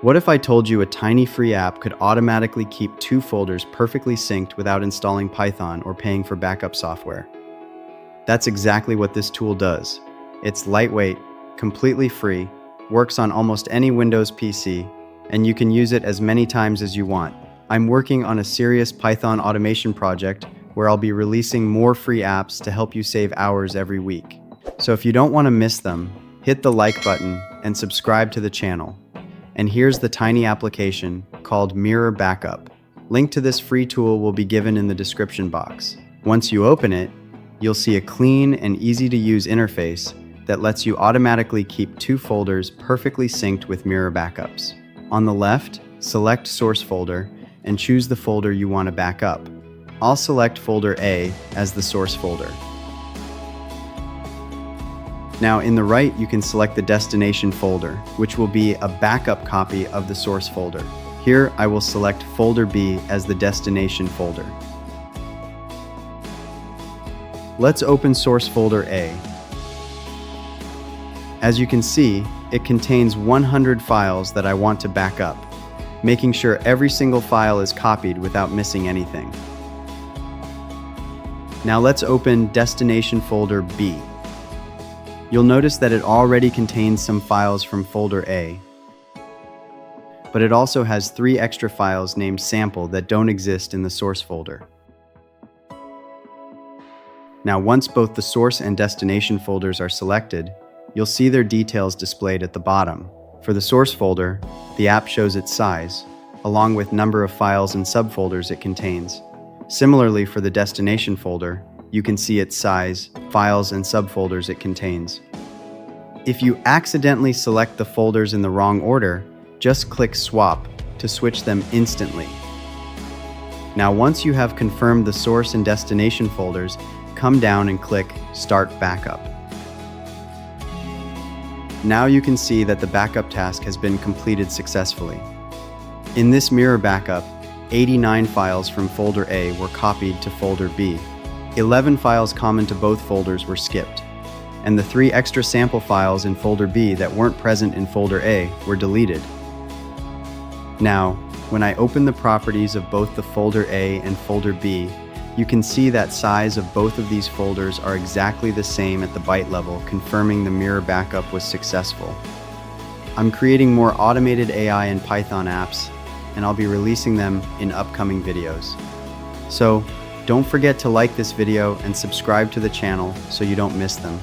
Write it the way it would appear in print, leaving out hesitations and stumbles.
What if I told you a tiny free app could automatically keep 2 folders perfectly synced without installing Python or paying for backup software? That's exactly what this tool does. It's lightweight, completely free, works on almost any Windows PC, and you can use it as many times as you want. I'm working on a serious Python automation project where I'll be releasing more free apps to help you save hours every week. So if you don't want to miss them, hit the like button and subscribe to the channel. And here's the tiny application called Mirror Backup. Link to this free tool will be given in the description box. Once you open it, you'll see a clean and easy-to-use interface that lets you automatically keep 2 folders perfectly synced with Mirror Backups. On the left, select Source Folder and choose the folder you want to back up. I'll select folder A as the source folder. Now in the right, you can select the destination folder, which will be a backup copy of the source folder. Here, I will select folder B as the destination folder. Let's open source folder A. As you can see, it contains 100 files that I want to back up, making sure every single file is copied without missing anything. Now let's open destination folder B. You'll notice that it already contains some files from folder A, but it also has 3 extra files named sample that don't exist in the source folder. Now once both the source and destination folders are selected, you'll see their details displayed at the bottom. For the source folder, the app shows its size, along with number of files and subfolders it contains. Similarly, for the destination folder, you can see its size, files, and subfolders it contains. If you accidentally select the folders in the wrong order, just click Swap to switch them instantly. Now once you have confirmed the source and destination folders, come down and click Start Backup. Now you can see that the backup task has been completed successfully. In this mirror backup, 89 files from folder A were copied to folder B. 11 files common to both folders were skipped, and the 3 extra sample files in folder B that weren't present in folder A were deleted. Now, when I open the properties of both the folder A and folder B, you can see that size of both of these folders are exactly the same at the byte level, confirming the mirror backup was successful. I'm creating more automated AI and Python apps, and I'll be releasing them in upcoming videos. So, don't forget to like this video and subscribe to the channel so you don't miss them.